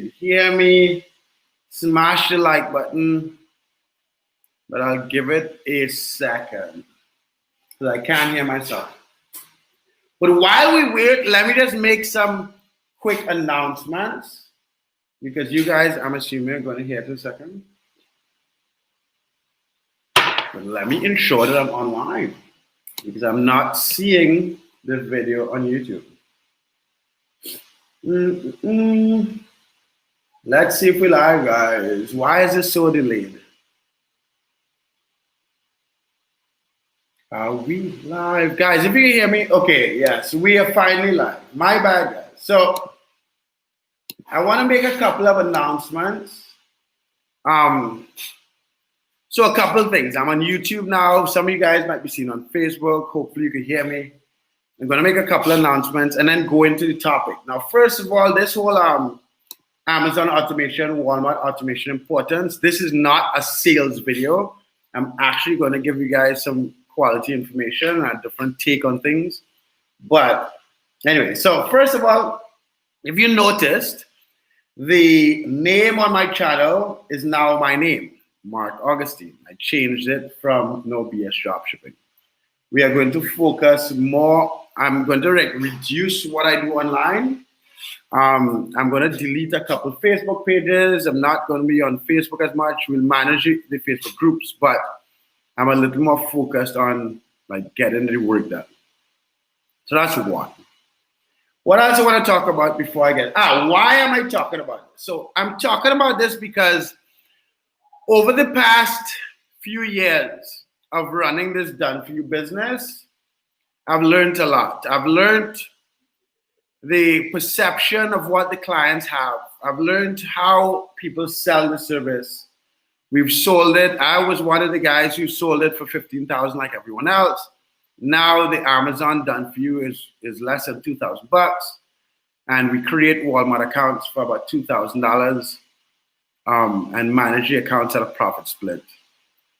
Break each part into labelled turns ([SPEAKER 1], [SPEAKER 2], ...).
[SPEAKER 1] Hear me, smash the like button, but I'll give it a second because I can't hear myself. But while we wait, let me just make some quick announcements because you guys, I'm assuming, are going to hear it in a second. But let me ensure that I'm online because I'm not seeing this video on YouTube. Let's see if we live, guys. Why is this so delayed? Are we live? Guys, if you can hear me, okay, yes, we are finally live. My bad, guys. So, I want to make a couple of announcements. So a couple of things. I'm on YouTube now. Some of you guys might be seen on Facebook. Hopefully you can hear me. I'm going to make a couple of announcements and then go into the topic. Now, first of all, this whole Amazon automation, Walmart automation importance, this is not a sales video. I'm actually going to give you guys some quality information and a different take on things. But anyway, so first of all, if you noticed, the name on my channel is now my name, Mark Augustine. I changed it from No BS Dropshipping. We are going to focus more. I'm going to reduce what I do online. I'm going to delete a couple of Facebook pages. I'm not going to be on Facebook as much. We'll manage the Facebook groups, but I'm a little more focused on like getting the work done. So that's one. What else I want to talk about before I get, why am I talking about this? So I'm talking about this because over the past few years of running this done for you business, I've learned a lot. I've learned the perception of what the clients have. I've learned how people sell the service. We've sold it. I was one of the guys who sold it for $15,000 like everyone else. Now the Amazon done for you is less than $2,000, and we create Walmart accounts for about $2,000 and manage the accounts at a profit split.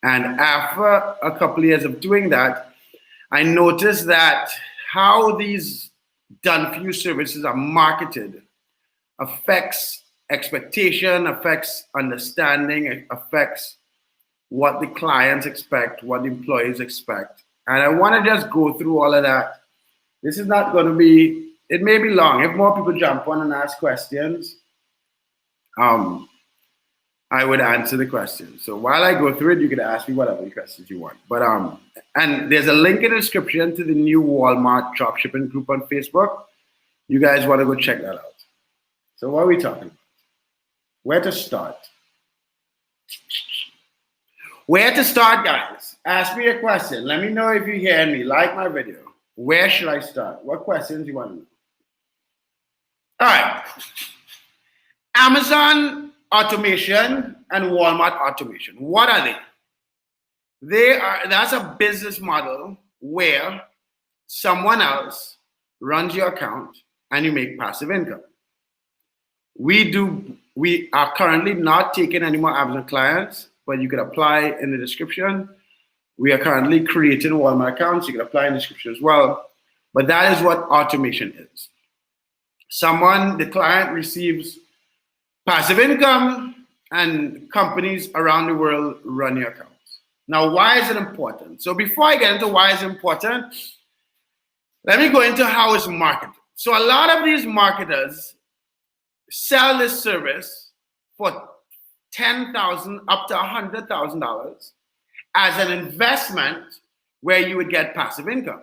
[SPEAKER 1] And after a couple of years of doing that, I noticed that how these done for you services are marketed affects expectation, affects understanding, affects what the clients expect, what the employees expect. And I want to just go through all of that. This is not going to be, it may be long. If more people jump on and ask questions, I would answer the questions. So while I go through it, you can ask me whatever questions you want. But and there's a link in the description to the new Walmart dropshipping group on Facebook. You guys want to go check that out. So what are we talking about? Where to start? Where to start, guys? Ask me a question. Let me know if you hear me. Like my video. Where should I start? What questions do you want to know? All right. Amazon automation and Walmart automation. What are they? That's a business model where someone else runs your account and you make passive income. We are currently not taking any more Amazon clients, but you can apply in the description. We are currently creating Walmart accounts. You can apply in the description as well. But that is what automation is. The client receives passive income and companies around the world run your accounts. Now, why is it important? So before I get into why it's important, let me go into how it's marketed. So a lot of these marketers sell this service for $10,000 up to $100,000 as an investment where you would get passive income.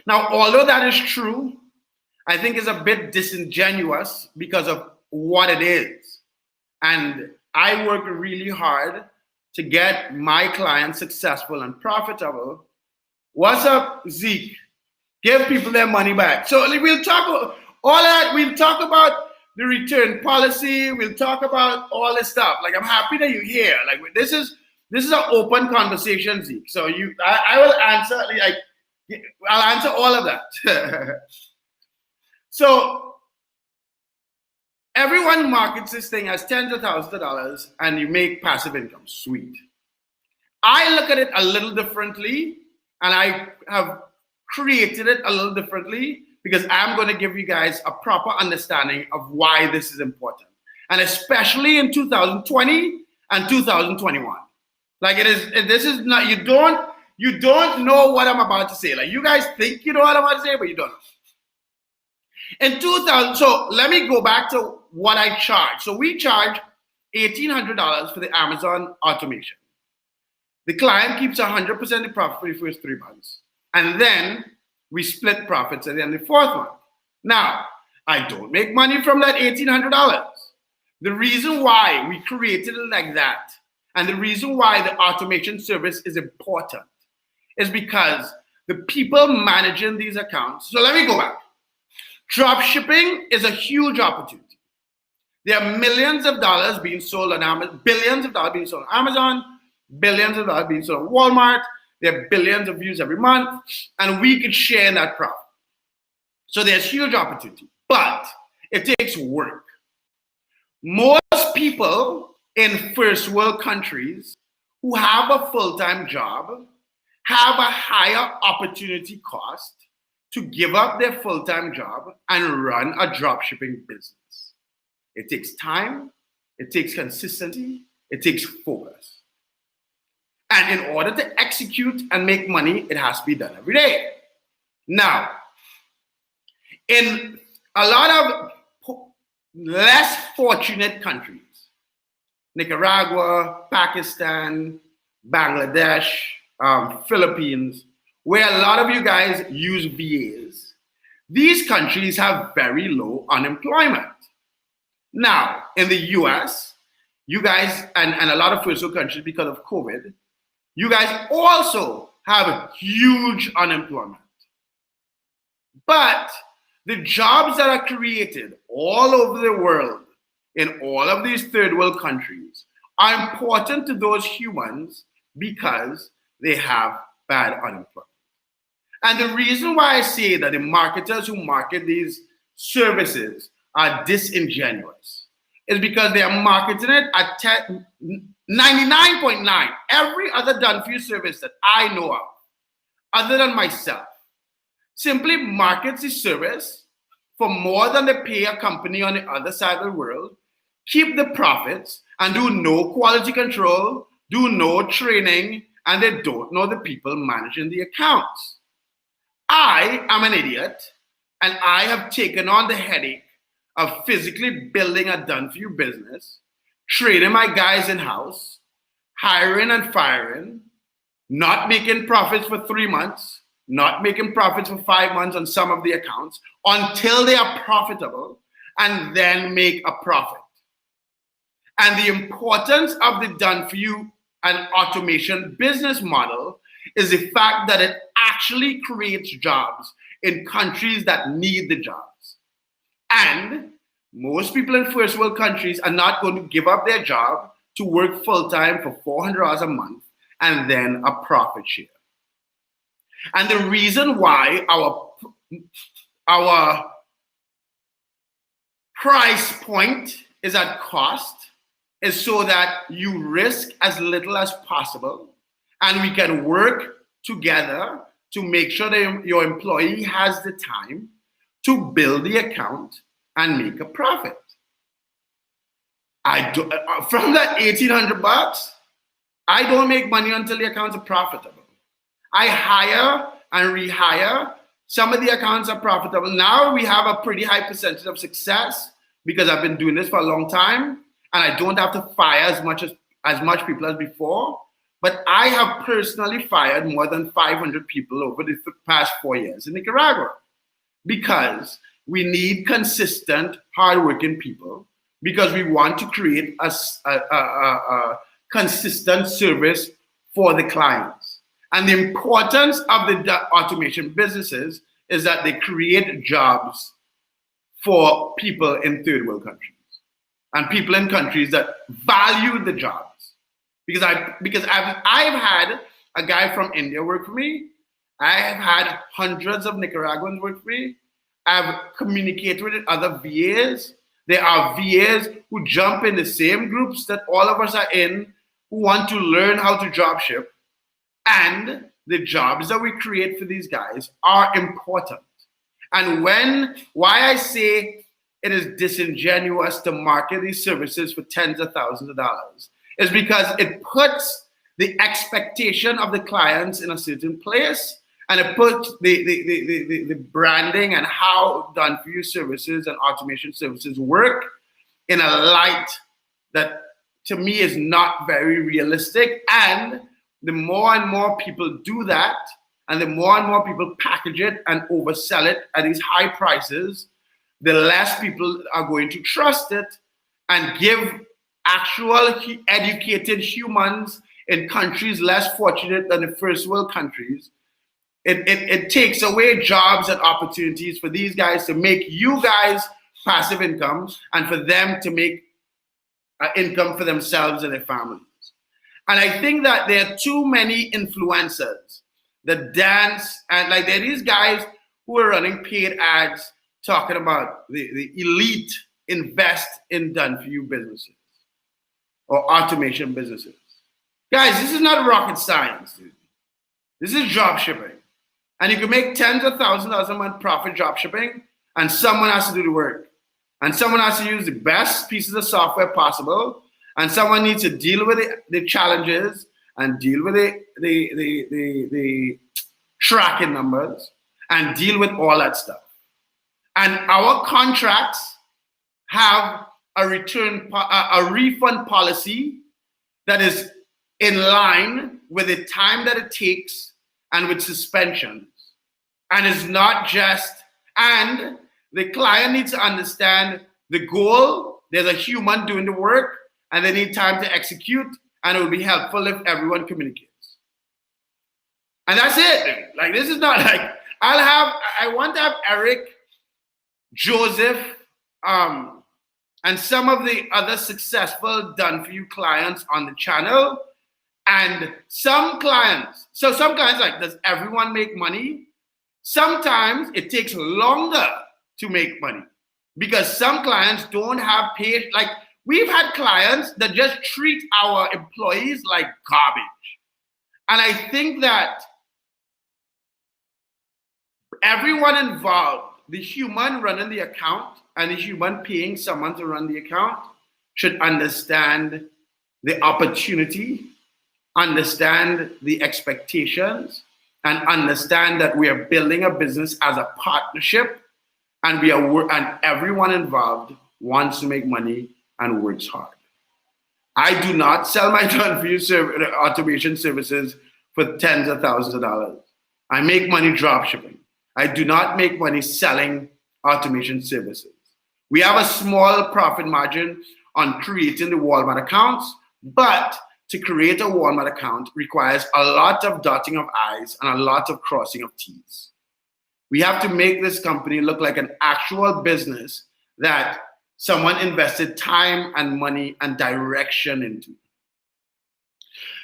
[SPEAKER 1] Now, although that is true, I think it's a bit disingenuous because of what it is. And I work really hard to get my clients successful and profitable. What's up, Zeke? Give people their money back. So we'll talk about all that. We'll talk about the return policy. We'll talk about all this stuff. Like, I'm happy that you're here. Like, this is an open conversation, Zeke. So I will answer. I'll answer all of that. So everyone markets this thing as tens of thousands of dollars, and you make passive income. Sweet. I look at it a little differently, and I have created it a little differently because I'm going to give you guys a proper understanding of why this is important. And especially in 2020 and 2021. Like this is not, you don't know what I'm about to say. Like you guys think you know what I'm about to say, but you don't know. In 2000, so let me go back to what I charge. So we charge $1,800 for the Amazon automation. The client keeps 100% of the profit for the first 3 months. And then we split profits at the end of the fourth month. Now, I don't make money from that $1,800. The reason why we created it like that, and the reason why the automation service is important, is because the people managing these accounts. So let me go back. Dropshipping is a huge opportunity. There are millions of dollars being sold on Amazon, billions of dollars being sold on Amazon, billions of dollars being sold on Walmart. There are billions of views every month, and we could share in that profit. So there's huge opportunity, but it takes work. Most people in first world countries who have a full-time job have a higher opportunity cost to give up their full-time job and run a dropshipping business. It takes time, it takes consistency, it takes focus. And in order to execute and make money, it has to be done every day. Now, in a lot of less fortunate countries, Nicaragua, Pakistan, Bangladesh, Philippines, where a lot of you guys use VAs, these countries have very low unemployment. Now, in the US, you guys, and a lot of first world countries because of COVID, you guys also have huge unemployment. But the jobs that are created all over the world in all of these third world countries are important to those humans because they have bad unemployment. And the reason why I say that the marketers who market these services are disingenuous is because they are marketing it at 99.9. Every other done-for-you service that I know of, other than myself, simply markets the service for more than they pay a company on the other side of the world, keep the profits, and do no quality control, do no training, and they don't know the people managing the accounts. I am an idiot, and I have taken on the headache of physically building a done-for-you business, training my guys in-house, hiring and firing, not making profits for 3 months, not making profits for 5 months on some of the accounts until they are profitable, and then make a profit. And the importance of the done-for-you and automation business model is the fact that it actually creates jobs in countries that need the jobs. And most people in first world countries are not going to give up their job to work full-time for $400 a month and then a profit share. And the reason why our price point is at cost is so that you risk as little as possible, and we can work together to make sure that your employee has the time to build the account and make a profit. From that $1,800, I don't make money until the accounts are profitable. I hire and rehire. Some of the accounts are profitable. Now we have a pretty high percentage of success because I've been doing this for a long time, and I don't have to fire as much people as before. But I have personally fired more than 500 people over the past 4 years in Nicaragua because we need consistent, hardworking people because we want to create a consistent service for the clients. And the importance of the automation businesses is that they create jobs for people in third world countries and people in countries that value the jobs. Because I've had a guy from India work for me. I have had hundreds of Nicaraguans work for me. I've communicated with other VAs. There are VAs who jump in the same groups that all of us are in, who want to learn how to dropship. And the jobs that we create for these guys are important. And why I say it is disingenuous to market these services for tens of thousands of dollars is because it puts the expectation of the clients in a certain place, and it puts the branding and how done for you services and automation services work in a light that to me is not very realistic. And the more and more people do that, and the more and more people package it and oversell it at these high prices, the less people are going to trust it and give actual educated humans in countries less fortunate than the first world countries. It takes away jobs and opportunities for these guys to make you guys passive income and for them to make income for themselves and their families. And I think that there are too many influencers that dance, and like there are these guys who are running paid ads talking about the elite invest in done-for-you businesses or automation businesses. Guys, this is not rocket science, dude. This is drop shipping. And you can make tens of thousands of dollars a month profit drop shipping, and someone has to do the work. And someone has to use the best pieces of software possible, and someone needs to deal with the challenges and deal with the tracking numbers and deal with all that stuff. And our contracts have a refund policy that is in line with the time that it takes and with suspensions. And it's not just, and the client needs to understand the goal. There's a human doing the work, and they need time to execute, and it will be helpful if everyone communicates. And that's it. Like, this is not like, I want to have Eric, Joseph, and some of the other successful done-for-you clients on the channel. And some clients, like, does everyone make money? Sometimes it takes longer to make money because some clients don't have paid. Like, we've had clients that just treat our employees like garbage. And I think that everyone involved, the human running the account and the human paying someone to run the account, should understand the opportunity, understand the expectations, and understand that we are building a business as a partnership, and and everyone involved wants to make money and works hard. I do not sell my done-for-you automation services for tens of thousands of dollars. I make money drop shipping. I do not make money selling automation services. We have a small profit margin on creating the Walmart accounts, but to create a Walmart account requires a lot of dotting of I's and a lot of crossing of T's. We have to make this company look like an actual business that someone invested time and money and direction into.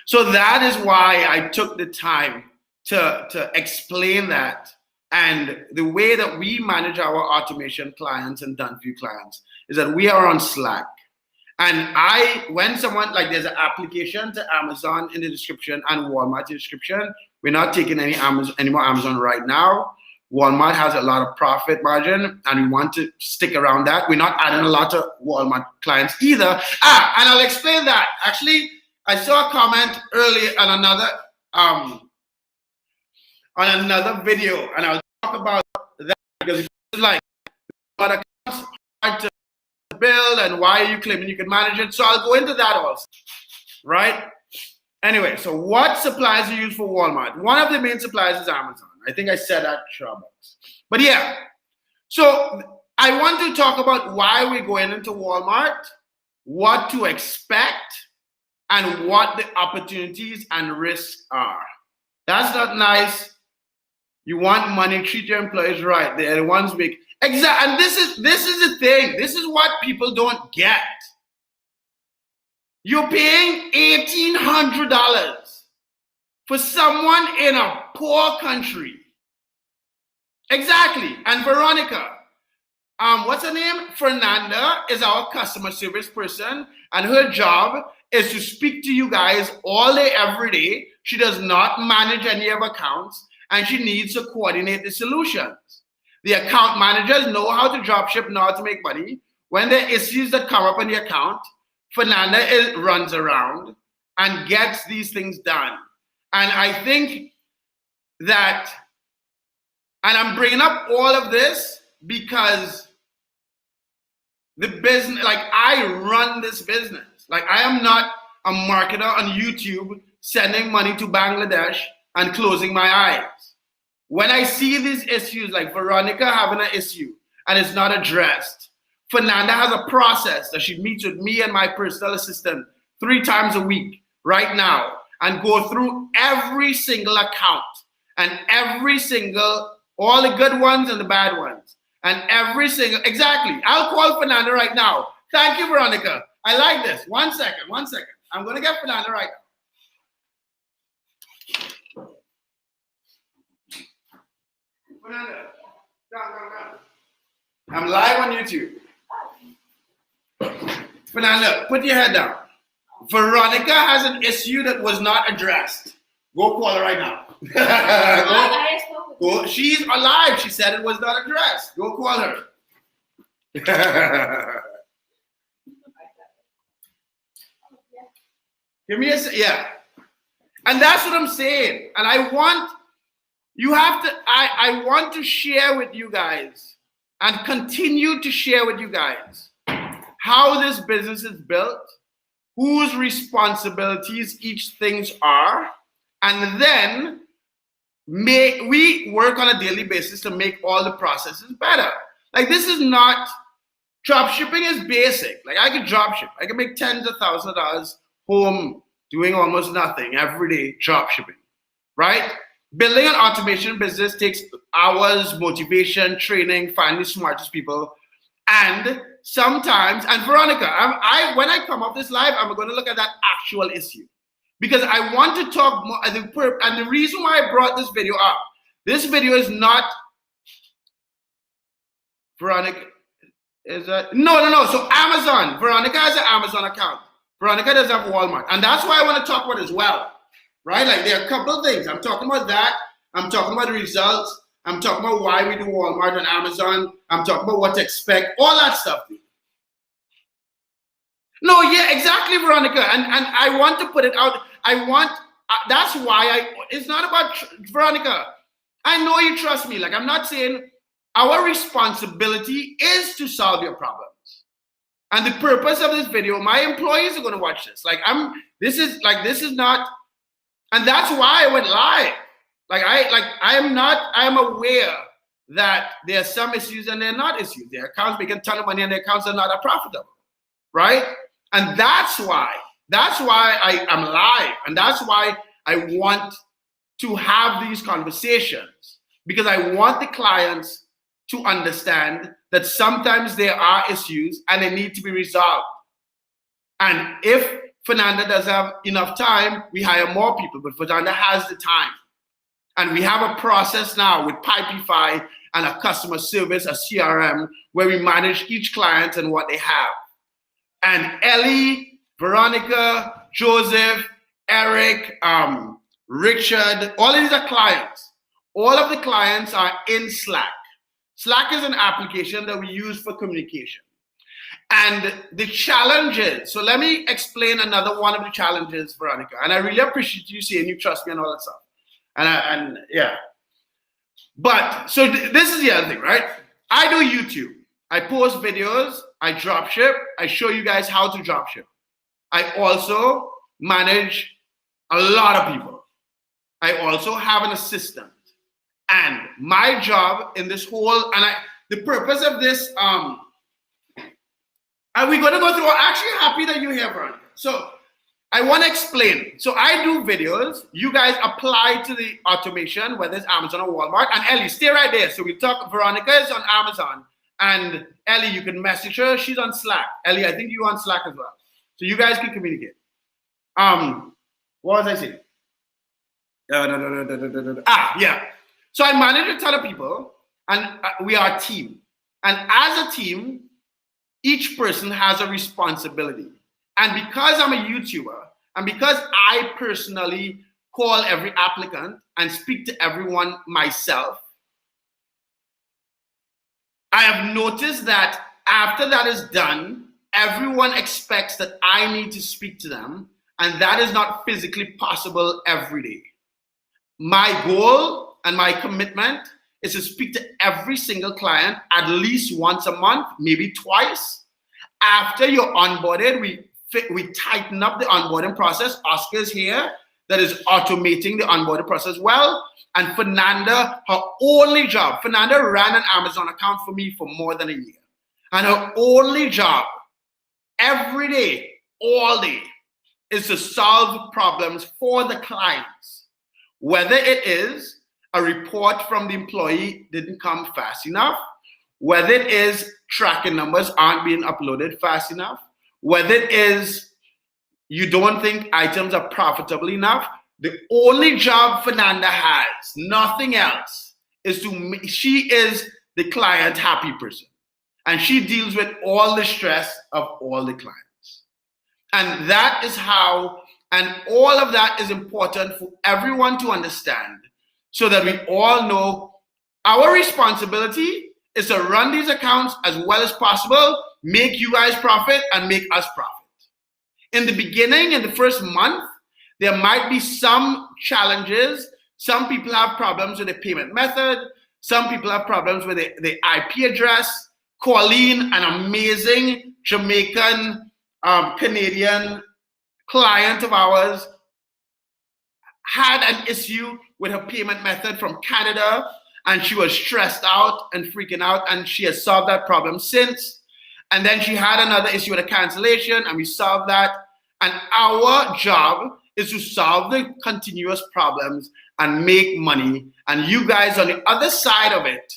[SPEAKER 1] So that is why I took the time to explain that. And the way that we manage our automation clients and done-for-you clients is that we are on Slack. And when someone, like, there's an application to Amazon in the description and Walmart in the description. We're not taking any more Amazon right now. Walmart has a lot of profit margin, and we want to stick around that. We're not adding a lot of Walmart clients either. And I'll explain that. Actually, I saw a comment earlier on another video, and I'll talk about that because it's like what accounts hard to build and why are you claiming you can manage it. So I'll go into that also, right? Anyway, so what suppliers are used for Walmart? One of the main suppliers is Amazon. I think I said that Starbucks. But yeah, so I want to talk about why we're going into Walmart, what to expect, and what the opportunities and risks are. That's not nice. You want money, treat your employees right. They're the ones make exactly. And this is the thing. This is what people don't get. You're paying $1,800 for someone in a poor country. Exactly. And Veronica, what's her name? Fernanda is our customer service person, and her job is to speak to you guys all day, every day. She does not manage any of accounts, and she needs to coordinate the solutions. The account managers know how to dropship, know how to make money. When there are issues that come up on the account, Fernanda runs around and gets these things done. And I think that, and I'm bringing up all of this because the business, like I run this business. Like I am not a marketer on YouTube sending money to Bangladesh and closing my eyes. When I see these issues, like Veronica having an issue and it's not addressed, Fernanda has a process that she meets with me and my personal assistant 3 times a week right now and go through every single account and every single, all the good ones and the bad ones. And every single, exactly. I'll call Fernanda right now. Thank you, Veronica. I like this. 1 second. I'm going to get Fernanda right now. Fernanda, down. I'm live on YouTube. Fernanda, put your head down. Veronica has an issue that was not addressed. Go call her right now. Go. She's alive. She said it was not addressed. Go call her. Give me yeah. And that's what I'm saying. And I want to share with you guys and continue to share with you guys how this business is built, whose responsibilities each things are, and then we work on a daily basis to make all the processes better. Like this is not, dropshipping is basic. Like I could dropship. I can make tens of thousands of dollars home doing almost nothing every day dropshipping, right? Building an automation business takes hours, motivation, training, finding the smartest people. And sometimes, and Veronica, when I come up this live, I'm going to look at that actual issue. Because I want to talk more, and the reason why I brought this video up, this video is not, Veronica, is that, no. So Amazon, Veronica has an Amazon account. Veronica doesn't have Walmart. And that's why I want to talk about it as well, right? Like there are a couple of things. I'm talking about that. I'm talking about the results. I'm talking about why we do Walmart and Amazon. I'm talking about what to expect, all that stuff. No, yeah, exactly, Veronica. And I want to put it out. That's why it's not about, Veronica, I know you trust me. Like I'm not saying our responsibility is to solve your problems. And the purpose of this video, my employees are going to watch this. This is not, and that's why I went live. I am aware that there are some issues and there are not issues. Their accounts make a ton of money and their accounts are not profitable, right? And that's why I am live. And that's why I want to have these conversations, because I want the clients to understand that sometimes there are issues and they need to be resolved. And if Fernanda doesn't have enough time, we hire more people, but Fernanda has the time. And we have a process now with Pipefy and a customer service, a CRM, where we manage each client and what they have. And Ellie, Veronica, Joseph, Eric, Richard, all of these are clients. All of the clients are in Slack. Slack is an application that we use for communication. And the challenges, so let me explain another one of the challenges, Veronica. And I really appreciate you saying you trust me and all that stuff. And yeah. But, so this is the other thing, right? I do YouTube. I post videos, I dropship, I show you guys how to dropship. I also manage a lot of people. I also have an assistant. And my job in this whole, the purpose of this, and we're going to go through, I'm actually happy that you're here, Veronica. So I want to explain. So I do videos. You guys apply to the automation, whether it's Amazon or Walmart. And Ellie, stay right there. So we talk, Veronica is on Amazon. And Ellie, you can message her. She's on Slack. Ellie, I think you're on Slack as well. So you guys can communicate. What was I saying? Yeah. So I manage a ton of people, and we are a team. And as a team, each person has a responsibility. And because I'm a YouTuber, and because I personally call every applicant and speak to everyone myself, I have noticed that after that is done, everyone expects that I need to speak to them, and that is not physically possible every day. My goal and my commitment is to speak to every single client at least once a month, maybe twice. After you're onboarded, we tighten up the onboarding process. Oscar's here that is automating the onboarding process well. And Fernanda, her only job, Fernanda ran an Amazon account for me for more than a year. And her only job every day, all day, is to solve problems for the clients. Whether it is a report from the employee didn't come fast enough, whether it is tracking numbers aren't being uploaded fast enough, whether it is you don't think items are profitable enough, the only job Fernanda has, nothing else, she is the client happy person. And she deals with all the stress of all the clients. And that is how, and all of that is important for everyone to understand so that we all know our responsibility is to run these accounts as well as possible, make you guys profit and make us profit. In the beginning, in the first month, there might be some challenges. Some people have problems with the payment method. Some people have problems with the IP address. Colleen, an amazing Jamaican, Canadian client of ours, had an issue with her payment method from Canada, and she was stressed out and freaking out, and she has solved that problem since. And then she had another issue with a cancellation, and we solved that. And our job is to solve the continuous problems and make money. And you guys on the other side of it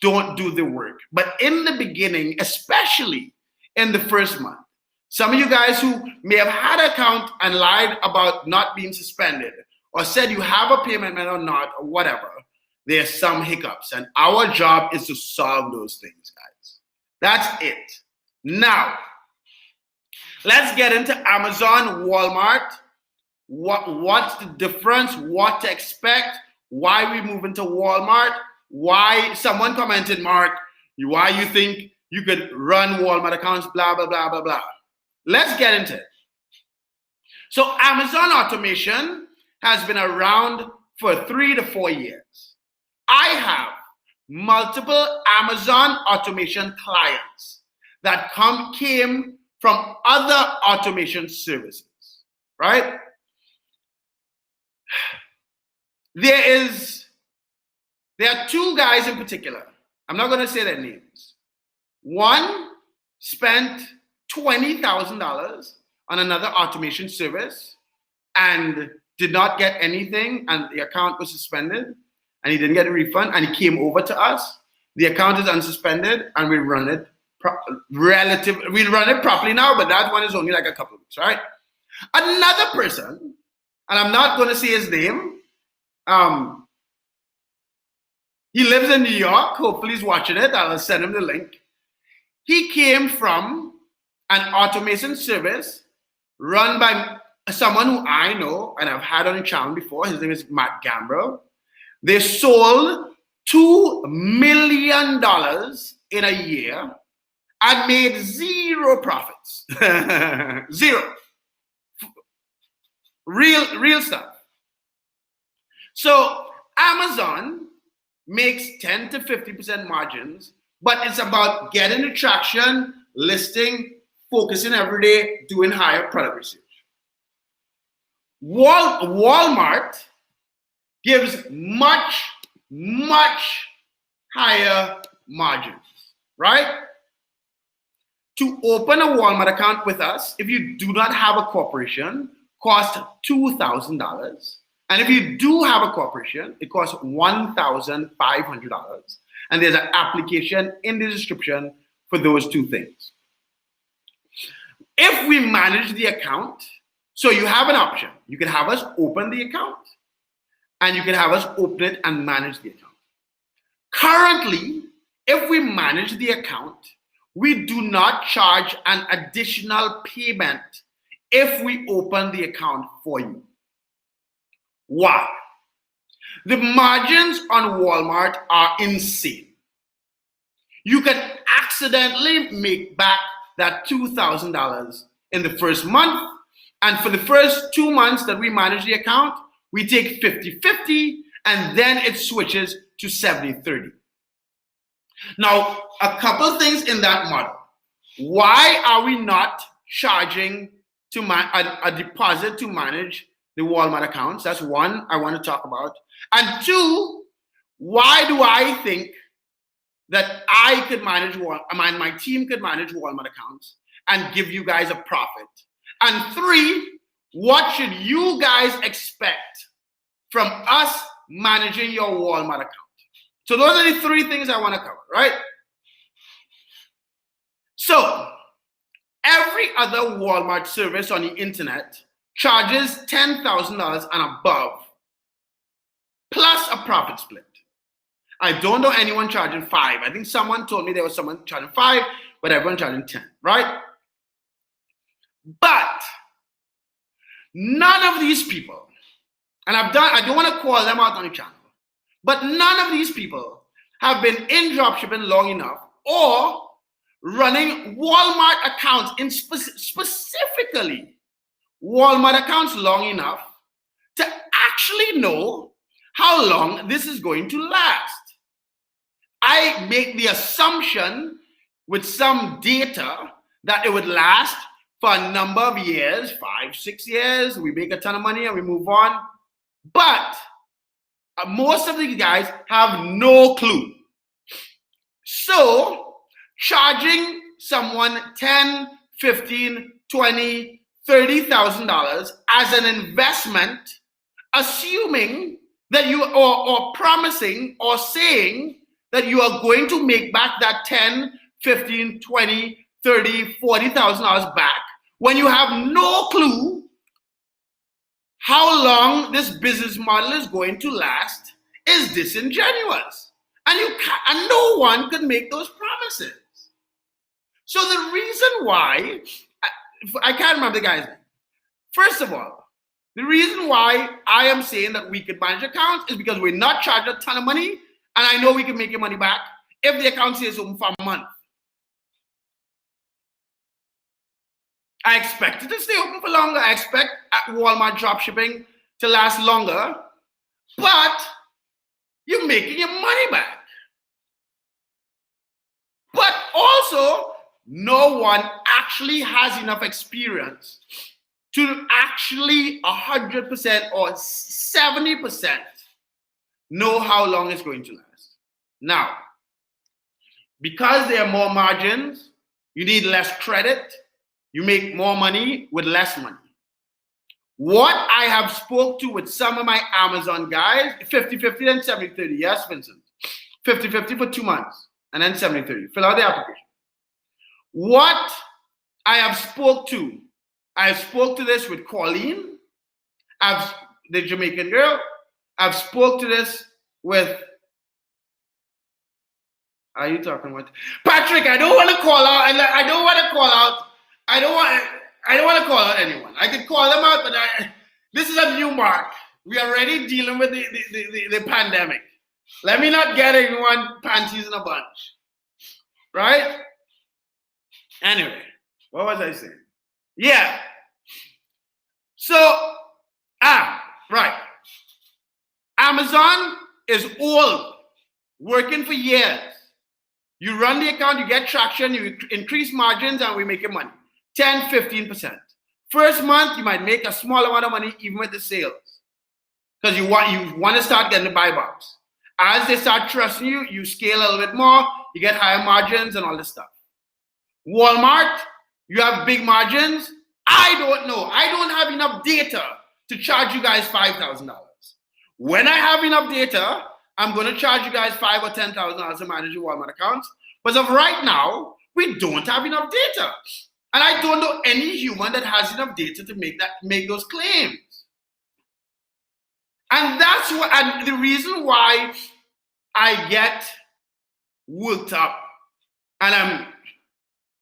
[SPEAKER 1] don't do the work. But in the beginning, especially in the first month, some of you guys who may have had an account and lied about not being suspended or said you have a payment method or not or whatever, there's some hiccups. And our job is to solve those things, guys. That's it. Now, let's get into Amazon, Walmart. What's the difference? What to expect? Why we move into Walmart? Why someone commented, Mark, why you think you could run Walmart accounts, blah, blah, blah, blah, blah. Let's get into it. So Amazon automation has been around for 3 to 4 years. I have multiple Amazon automation clients that came from other automation services, right? There are two guys in particular. I'm not going to say their names. One spent $20,000 on another automation service and did not get anything, and the account was suspended, and he didn't get a refund, and he came over to us. The account is unsuspended, and we run it we run it properly now, but that one is only like a couple of weeks, right? Another person, and I'm not going to say his name, he lives in New York. Hopefully he's watching it. I'll send him the link. He came from an automation service run by someone who I know and I've had on the channel before. His name is Matt Gambrell. They sold $2 million in a year and made zero profits. Zero. Real stuff. So Amazon makes 10 to 50% margins, but it's about getting the traction, listing, focusing every day, doing higher product research. Walmart gives much, much higher margins, right? To open a Walmart account with us, if you do not have a corporation, costs $2,000. And if you do have a corporation, it costs $1,500. And there's an application in the description for those two things. If we manage the account, so you have an option. You can have us open the account, and you can have us open it and manage the account. Currently, if we manage the account, we do not charge an additional payment if we open the account for you. Why? The margins on Walmart are insane. you can accidentally make back that $2,000 in the first month. And for the first 2 months that we manage the account, we take 50-50, and then it switches to 70-30. Now, a couple things in that model. Why are we not charging to a deposit to manage the Walmart accounts? That's one I want to talk about. And two, why do I think that I could manage my team could manage Walmart accounts and give you guys a profit? And three, what should you guys expect from us managing your Walmart account? So those are the three things I want to cover, right? So every other Walmart service on the internet charges $10,000 and above, plus a profit split. I don't know anyone charging 5. I think someone told me there was someone charging 5, but everyone charging 10, right? But none of these people, and I don't want to call them out on the channel, but none of these people have been in dropshipping long enough or running Walmart accounts, in specifically Walmart accounts, long enough to actually know how long this is going to last. I make the assumption with some data that it would last for a number of years, 5-6 years. We make a ton of money and we move on. But most of the guys have no clue. So charging someone $10, $15, $20, $30,000 as an investment, assuming that you or promising or saying that you are going to make back that $10, $15, $20, $30, $40,000 back when you have no clue how long this business model is going to last is disingenuous. And no one can make those promises. So the reason why, I can't remember the guy's name. First of all, the reason why I am saying that we could manage accounts is because we're not charging a ton of money, and I know we can make your money back if the account stays open for a month. I expect it to stay open for longer. I expect Walmart dropshipping to last longer, but you're making your money back. But also, no one actually has enough experience to actually 100% or 70% know how long it's going to last. Now, because there are more margins, you need less credit, you make more money with less money. What I have spoke to with some of my Amazon guys, 50-50 and 70-30. Yes, Vincent. 50-50 for 2 months and then 70-30. Fill out the application. What I have spoke to this with Colleen, the Jamaican girl. I've spoke to this with, are you talking about? Patrick, I don't want to call out, I don't want to call out anyone. I could call them out, but this is a new mark. We are already dealing with the pandemic. Let me not get anyone panties in a bunch. Right? Anyway, what was I saying? Yeah. So, right. Amazon is old, working for years. You run the account, you get traction, you increase margins, and we make your money. 10, 15%. First month, you might make a small amount of money even with the sales, because you want to start getting the buy box. As they start trusting you, you scale a little bit more, you get higher margins and all this stuff. Walmart, you have big margins. I don't know. I don't have enough data to charge you guys $5,000. When I have enough data, I'm going to charge you guys $5,000 or $10,000 to manage your Walmart accounts. But as of right now, we don't have enough data. And I don't know any human that has enough data to make those claims. And that's what, and the reason why I get worked up and I'm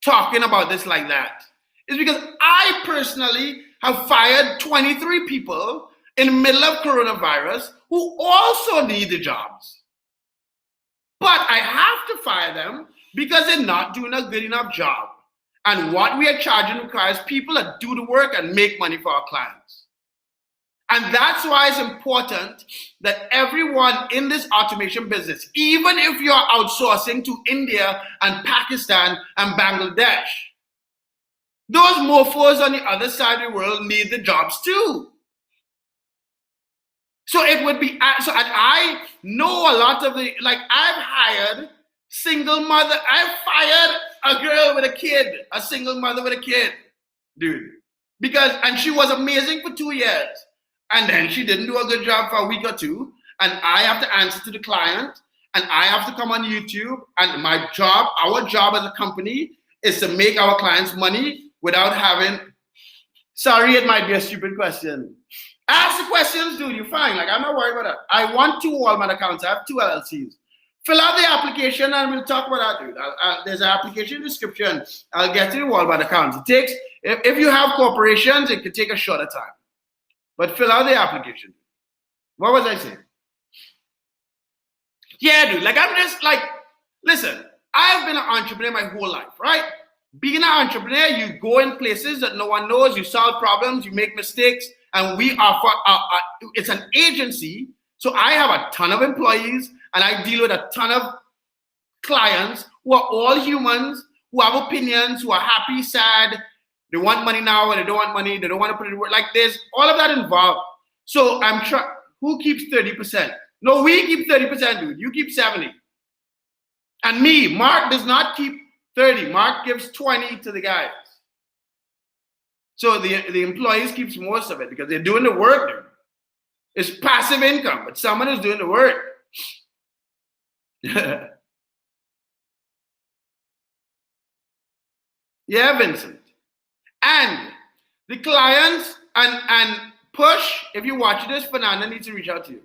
[SPEAKER 1] talking about this like that is because I personally have fired 23 people in the middle of coronavirus who also need the jobs. But I have to fire them because they're not doing a good enough job. And what we are charging requires people that do the work and make money for our clients. And that's why it's important that everyone in this automation business, even if you're outsourcing to India and Pakistan and Bangladesh, those mofos on the other side of the world need the jobs too. So it would be, so I know a lot of the, like I've hired single mother, I've fired a girl with a kid, a single mother with a kid, dude. Because, and she was amazing for 2 years. And then she didn't do a good job for a week or two. And I have to answer to the client. And I have to come on YouTube. And my job, our job as a company is to make our clients money without having, sorry, it might be a stupid question. Ask the questions, dude, you're fine. Like, I'm not worried about that. I want 2 Walmart accounts. I have 2 LLCs. Fill out the application and we'll talk about that, dude. There's an application description. I'll get to the Walmart accounts. It takes, if you have corporations, it could take a shorter time. But fill out the application. What was I saying? Yeah, dude. Like, I'm just like, listen, I've been an entrepreneur my whole life, right? Being an entrepreneur, you go in places that no one knows, you solve problems, you make mistakes, and we offer, it's an agency. So I have a ton of employees and I deal with a ton of clients who are all humans, who have opinions, who are happy, sad, they want money now or they don't want money, they don't want to put it to work. Like there's all of that involved. So I'm trying, who keeps 30%? No, we keep 30%, dude. You keep 70. And me, Mark does not keep 30. Mark gives 20 to the guys. So the employees keeps most of it because they're doing the work, dude. It's passive income, but someone is doing the work. Yeah, Vincent. And the clients and push, if you're watching this, Fernanda needs to reach out to you.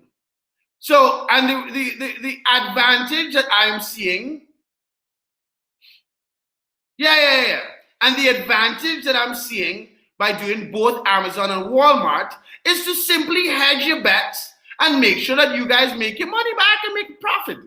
[SPEAKER 1] So, and the advantage that I'm seeing, yeah. And the advantage that I'm seeing by doing both Amazon and Walmart is to simply hedge your bets and make sure that you guys make your money back and make a profit.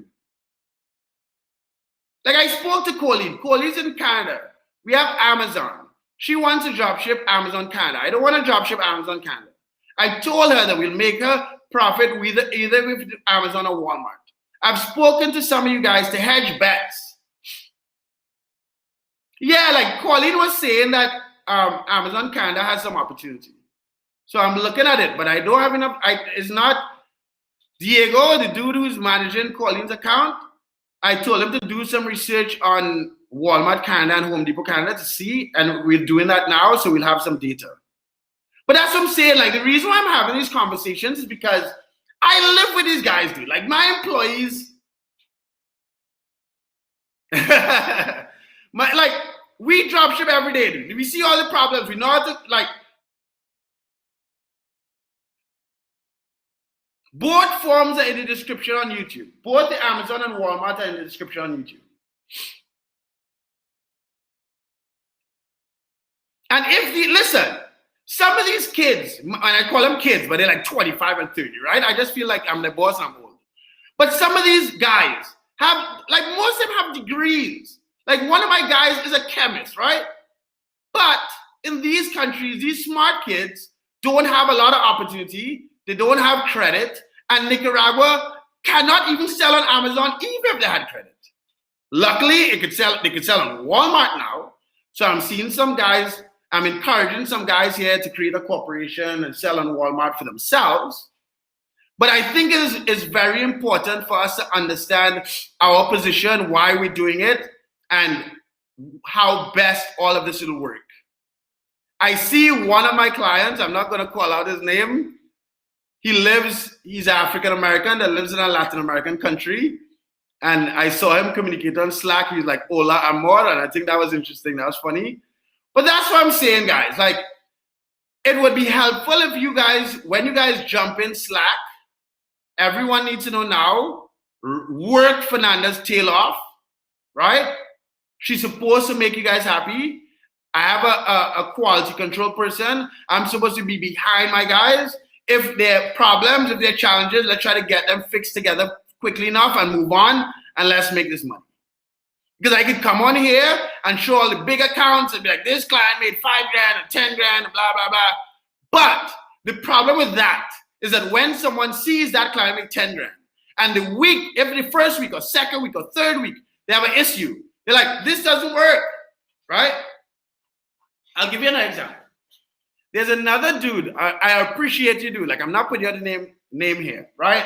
[SPEAKER 1] Like I spoke to Colleen. Colleen's in Canada. We have Amazon. She wants to dropship Amazon Canada. I don't want to dropship Amazon Canada. I told her that we'll make her profit with either with Amazon or Walmart. I've spoken to some of you guys to hedge bets. Yeah, like Colleen was saying that Amazon Canada has some opportunity. So I'm looking at it, but I don't have enough. It's not Diego, the dude who's managing Colleen's account. I told him to do some research on Walmart Canada and Home Depot Canada to see, and we're doing that now, so we'll have some data. But that's what I'm saying. Like the reason why I'm having these conversations is because I live with these guys, dude. Like my employees, we dropship every day, dude. We see all the problems. We know how to like. Both forms are in the description on YouTube. Both the Amazon and Walmart are in the description on YouTube. And listen, some of these kids, and I call them kids, but they're like 25 and 30, right? I just feel like I'm the boss, I'm old. But some of these guys have, like most of them have degrees. Like one of my guys is a chemist, right? But in these countries, these smart kids don't have a lot of opportunity. They don't have credit. And Nicaragua cannot even sell on Amazon even if they had credit. Luckily, they could sell on Walmart now. So I'm seeing some guys, I'm encouraging some guys here to create a corporation and sell on Walmart for themselves. But I think it is very important for us to understand our position, why we're doing it, and how best all of this will work. I see one of my clients, I'm not going to call out his name. He's African American that lives in a Latin American country. And I saw him communicate on Slack. He's like, hola, amor. And I think that was interesting. That was funny. But that's what I'm saying, guys. Like, it would be helpful if you guys, when you guys jump in Slack, everyone needs to know now, work Fernanda's tail off, right? She's supposed to make you guys happy. I have a quality control person. I'm supposed to be behind my guys. If there are problems, if there are challenges, let's try to get them fixed together quickly enough and move on, and let's make this money. Because I could come on here and show all the big accounts and be like, this client made $5 grand and 10 grand and blah, blah, blah. But the problem with that is that when someone sees that client make 10 grand and the week, every first week or second week or third week, they have an issue. They're like, this doesn't work, right? I'll give you an example. There's another dude. I appreciate you, dude. Like, I'm not putting your name here, right?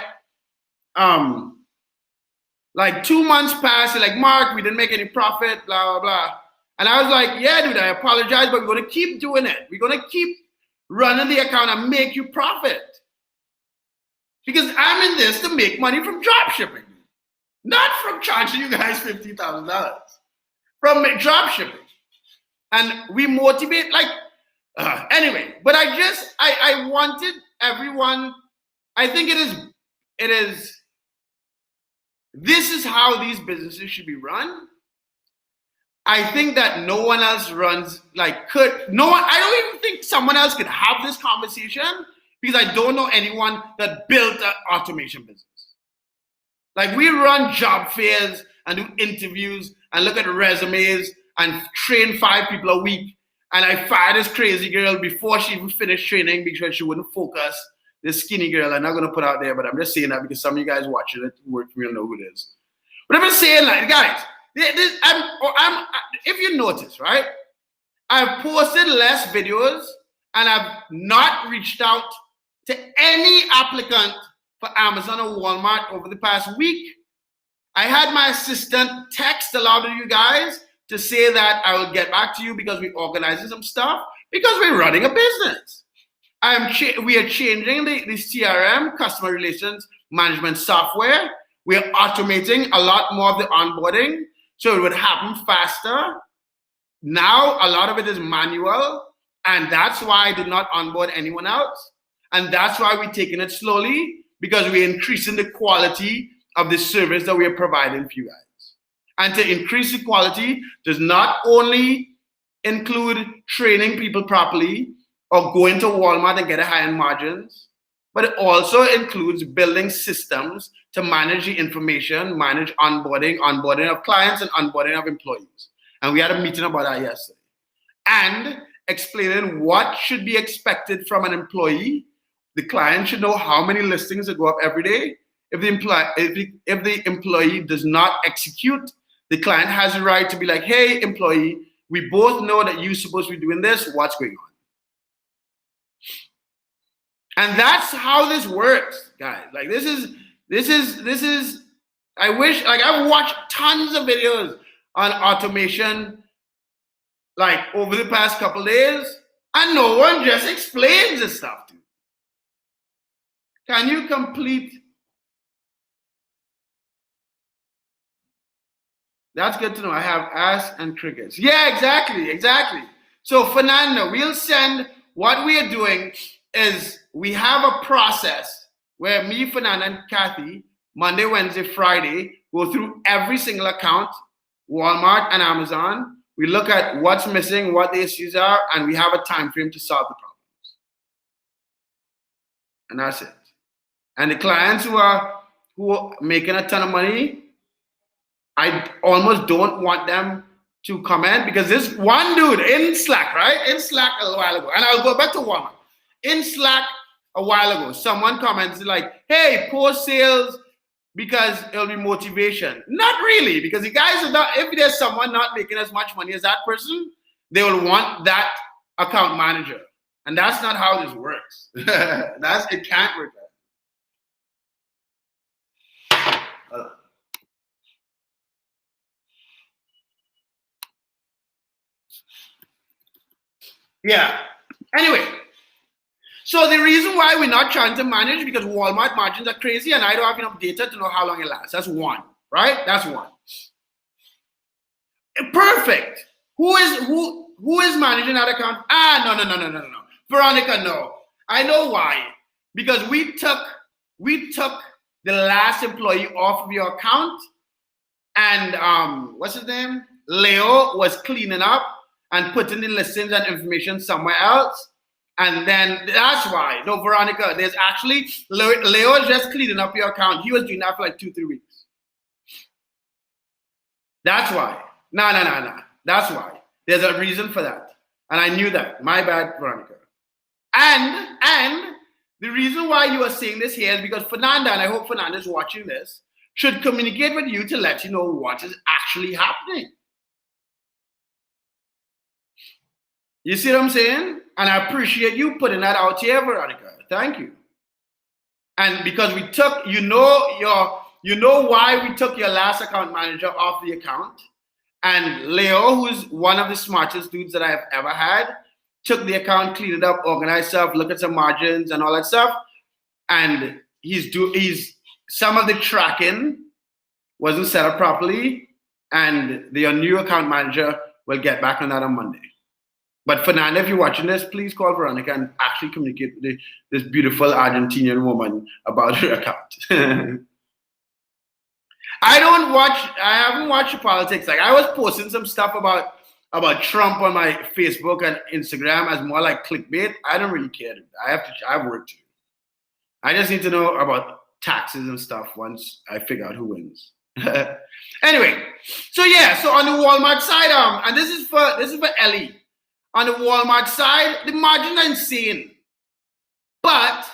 [SPEAKER 1] Like 2 months passed. Like, Mark, we didn't make any profit, blah, blah, blah. And I was like, yeah, dude, I apologize, but we're going to keep doing it. We're going to keep running the account and make you profit. Because I'm in this to make money from dropshipping, not from charging you guys $50,000. From dropshipping. And we motivate, like, anyway, but I wanted everyone, I think this is how these businesses should be run. I think that no one else runs, I don't even think someone else could have this conversation because I don't know anyone that built an automation business. Like, we run job fairs and do interviews and look at resumes and train 5 people a week. And I fired this crazy girl before she even finished training because she wouldn't focus. This skinny girl, I'm not going to put out there, but I'm just saying that because some of you guys watching it work for me will know who it is. But I'm just saying, like, guys, if you notice, right, I've posted less videos and I've not reached out to any applicant for Amazon or Walmart over the past week. I had my assistant text a lot of you guys to say that I will get back to you because we're organizing some stuff because we're running a business. We are changing the CRM, customer relations management software. We are automating a lot more of the onboarding so it would happen faster. Now, a lot of it is manual, and that's why I did not onboard anyone else. And that's why we're taking it slowly, because we're increasing the quality of the service that we are providing for you guys. And to increase the quality does not only include training people properly or going to Walmart and getting high-end margins, but it also includes building systems to manage the information, manage onboarding of clients and onboarding of employees. And we had a meeting about that yesterday. And explaining what should be expected from an employee. The client should know how many listings that go up every day. If the employee does not execute, the client has a right to be like, hey, employee, we both know that you're supposed to be doing this. What's going on? And that's how this works, guys. Like, this is, I wish, like, I've watched tons of videos on automation, like, over the past couple of days, and no one just explains this stuff to you. Can you complete? That's good to know. I have ass and crickets. Yeah, exactly. So, Fernando, we'll send, what we are doing is we have a process where me, Fernando, and Kathy, Monday, Wednesday, Friday, go through every single account, Walmart and Amazon. We look at what's missing, what the issues are, and we have a time frame to solve the problems. And that's it. And the clients who are making a ton of money, I almost don't want them to comment, because this one dude in Slack, right? In Slack a while ago, and I'll go back to Walmart. In Slack a while ago, someone commented like, hey, post sales because it'll be motivation. Not really, because the guys are not, if there's someone not making as much money as that person, they will want that account manager. And that's not how this works. It can't work that way. Yeah. Anyway, so the reason why we're not trying to manage, because Walmart margins are crazy and I don't have enough data to know how long it lasts. That's one, right? That's one. Perfect. Who is managing that account? No. Veronica, no. I know why. Because we took the last employee off of your account, and what's his name? Leo was cleaning up and putting the listings and information somewhere else. And then that's why. No, Veronica, there's actually, Leo is just cleaning up your account. He was doing that for like 2-3 weeks. That's why. No. That's why. There's a reason for that. And I knew that. My bad, Veronica. And the reason why you are saying this here is because Fernanda, and I hope Fernanda is watching this, should communicate with you to let you know what is actually happening. You see what I'm saying? And I appreciate you putting that out here, Veronica. Thank you. And because we took, you know why we took your last account manager off the account. And Leo, who's one of the smartest dudes that I've ever had, took the account, cleaned it up, organized stuff, look at some margins and all that stuff. And he's some of the tracking wasn't set up properly, and the new account manager will get back on that on Monday. But Fernanda, if you're watching this, please call Veronica and actually communicate with this beautiful Argentinian woman about her account. I haven't watched politics. Like, I was posting some stuff about Trump on my Facebook and Instagram as more like clickbait. I don't really care. I have work to do. I just need to know about taxes and stuff once I figure out who wins. Anyway, so on the Walmart side, and this is for Ellie. On the Walmart side, the margins are insane. But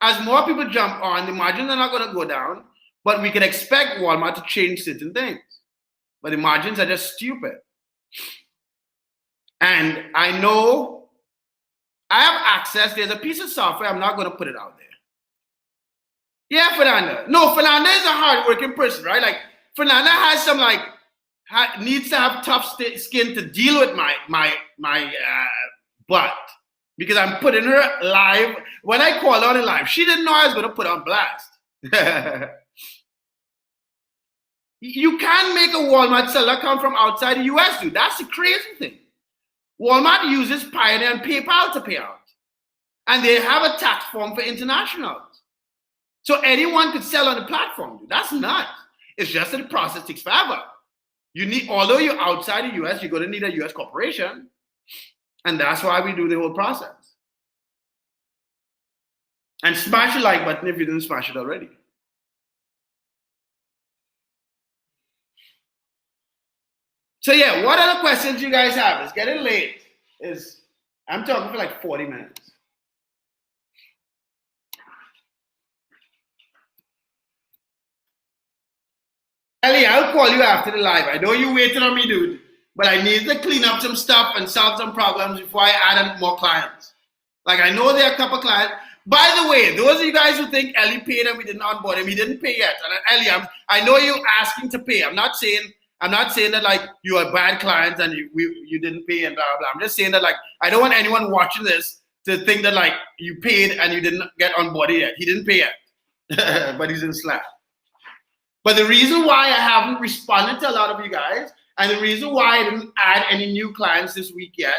[SPEAKER 1] as more people jump on, the margins are not going to go down. But we can expect Walmart to change certain things. But the margins are just stupid. And I know I have access. There's a piece of software. I'm not going to put it out there. Yeah, Fernanda. No, Fernanda is a hardworking person, right? Like, Fernanda has some, like, needs to have tough skin to deal with my butt. Because I'm putting her live. When I called her on the live, she didn't know I was going to put her on blast. You can't make a Walmart seller account from outside the US, dude. That's the crazy thing. Walmart uses Pioneer and PayPal to pay out. And they have a tax form for internationals. So anyone could sell on the platform, dude. That's nuts. It's just that the process takes forever. Although you're outside the US, you're going to need a US corporation. And that's why we do the whole process. And smash the like button if you didn't smash it already. So yeah, what other questions you guys have? It's getting late. I'm talking for like 40 minutes. Ellie, I'll call you after the live. I know you waiting on me, dude, but I need to clean up some stuff and solve some problems before I add more clients. Like, I know there are a couple clients. By the way, those of you guys who think Ellie paid and we didn't onboard him, he didn't pay yet. And Ellie, I know you're asking to pay. I'm not saying that like you are a bad client and you didn't pay and blah, blah, blah. I'm just saying that, like, I don't want anyone watching this to think that, like, you paid and you didn't get onboarded yet. He didn't pay yet, but he's in Slack. But the reason why I haven't responded to a lot of you guys, and the reason why I didn't add any new clients this week yet,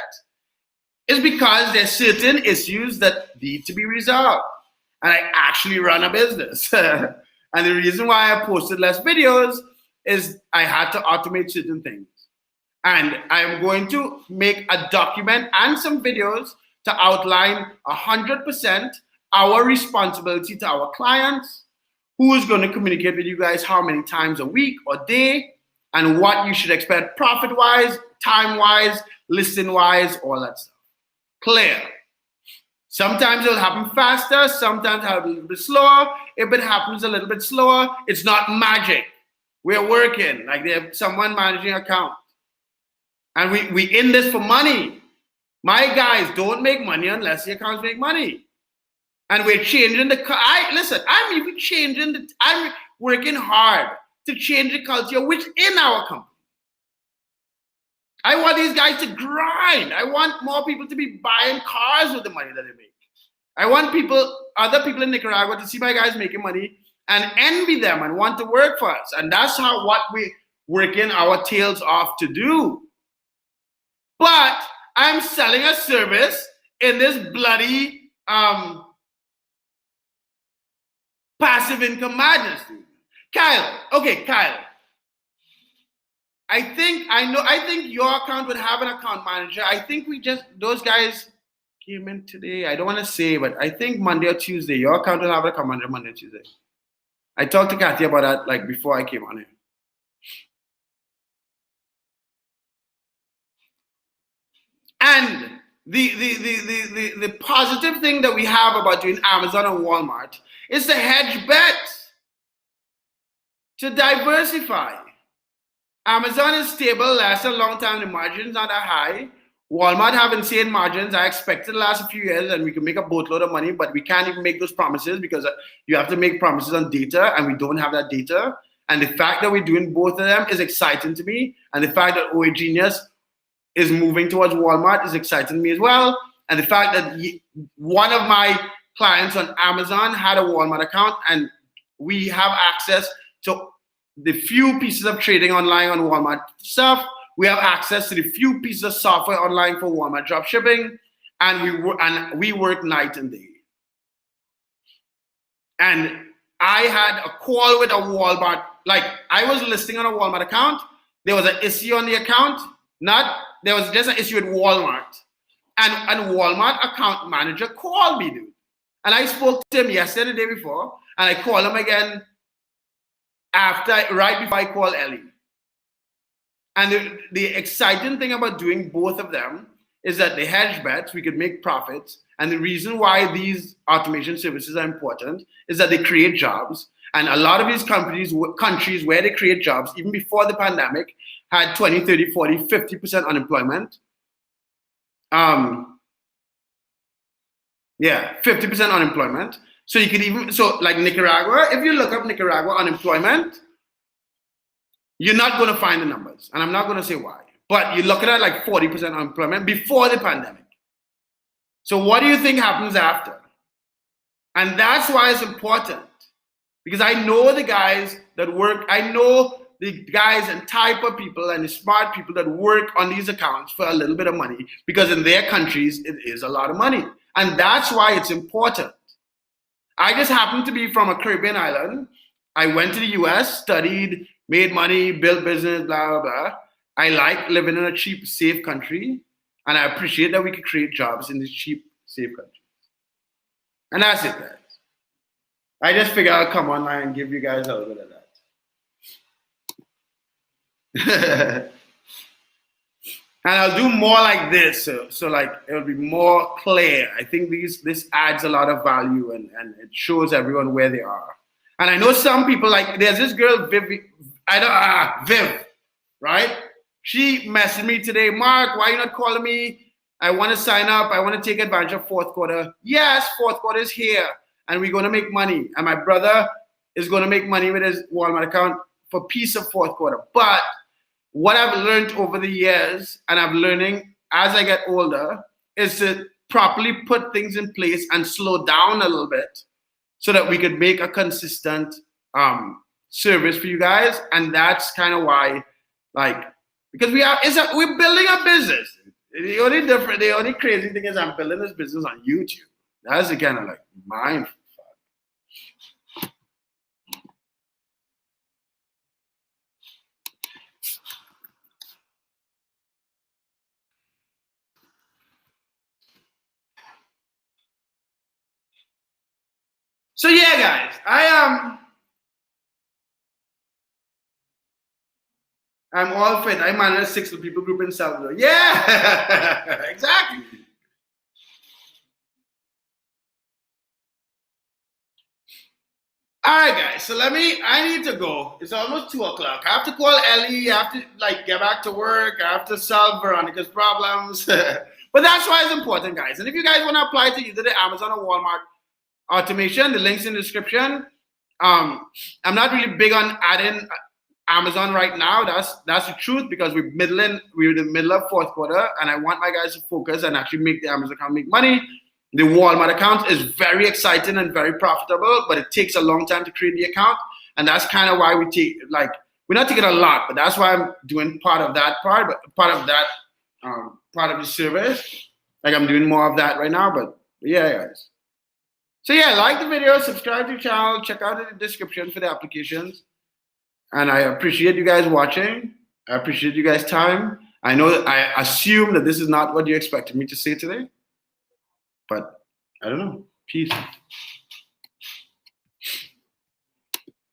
[SPEAKER 1] is because there's certain issues that need to be resolved. And I actually run a business. And the reason why I posted less videos is I had to automate certain things. And I'm going to make a document and some videos to outline 100% our responsibility to our clients, who is going to communicate with you guys how many times a week or day, and what you should expect profit-wise, time-wise, listing-wise, all that stuff. Clear. Sometimes it'll happen faster, sometimes it'll happen a little bit slower. If it happens a little bit slower, it's not magic. We're working, like there's someone managing account. And we in this for money. My guys don't make money unless the accounts make money. And we're changing I'm working hard to change the culture within our company. I want these guys to grind. I want more people to be buying cars with the money that they make. I want other people in Nicaragua to see my guys making money and envy them and want to work for us. And that's what we working our tails off to do. But I'm selling a service in this bloody passive income madness, dude. Kyle. I think your account would have an account manager. I think those guys came in today. I don't want to say, but I think Monday or Tuesday, your account will have an account manager Monday or Tuesday. I talked to Kathy about that like before I came on here. And the positive thing that we have about doing Amazon and Walmart is to hedge bets, to diversify. Amazon is stable, lasts a long time, the margins not that high. Walmart have insane margins. I expect it to last a few years and we can make a boatload of money, but we can't even make those promises because you have to make promises on data and we don't have that data. And the fact that we're doing both of them is exciting to me. And the fact that OA Genius is moving towards Walmart is exciting to me as well. And the fact that one of my clients on Amazon had a Walmart account and we have access to the few pieces of trading online on Walmart stuff. We have access to the few pieces of software online for Walmart dropshipping, and we work night and day. And I had a call with a Walmart, like I was listing on a Walmart account. There was an issue on the account, there was just an issue with Walmart. And Walmart account manager called me, dude. And I spoke to him yesterday, the day before, and I called him again right before I called Ellie. And the exciting thing about doing both of them is that they hedge bets, we could make profits. And the reason why these automation services are important is that they create jobs. And a lot of these countries where they create jobs, even before the pandemic, had 20, 30, 40, 50% unemployment. 50% unemployment. So you could like Nicaragua, if you look up Nicaragua unemployment, you're not going to find the numbers. And I'm not going to say why. But you're looking at like 40% unemployment before the pandemic. So what do you think happens after? And that's why it's important. Because I know the guys that work, I know the guys and type of people and the smart people that work on these accounts for a little bit of money. Because in their countries, it is a lot of money. And that's why it's important. I just happen to be from a Caribbean island. I went to the US, studied, made money, built business, blah, blah, blah. I like living in a cheap, safe country. And I appreciate that we could create jobs in these cheap, safe countries. And that's it, guys. I just figured I'll come online and give you guys a little bit of that. And I'll do more like this. So like it'll be more clear. I think this adds a lot of value and it shows everyone where they are. And I know some people, like there's this girl, Viv, right? She messaged me today, Mark, why are you not calling me? I want to sign up. I want to take advantage of fourth quarter. Yes, fourth quarter is here and we're going to make money. And my brother is going to make money with his Walmart account for piece of fourth quarter. But what I've learned over the years, and I'm learning as I get older, is to properly put things in place and slow down a little bit so that we could make a consistent service for you guys. And that's kind of why, like, because we're building a business. The only crazy thing is I'm building this business on YouTube. That's the kind of like mind. So yeah, guys, I'm all fit. I manage a 6 people group in Salvador. Yeah, exactly. All right, guys. So I need to go. It's almost 2 o'clock. I have to call Ellie. I have to get back to work. I have to solve Veronica's problems. But that's why it's important, guys. And if you guys want to apply to either the Amazon or Walmart automation, the link's in the description. I'm not really big on adding Amazon right now. That's the truth because we're in the middle of fourth quarter, and I want my guys to focus and actually make the Amazon account make money. The Walmart account is very exciting and very profitable, but it takes a long time to create the account, and that's kind of why we're not taking a lot, but that's why I'm doing part of the service. Like I'm doing more of that right now, but yeah, guys. So yeah, like the video, subscribe to the channel, check out the description for the applications. And I appreciate you guys watching. I appreciate you guys' time. I assume that this is not what you expected me to say today, but I don't know. Peace.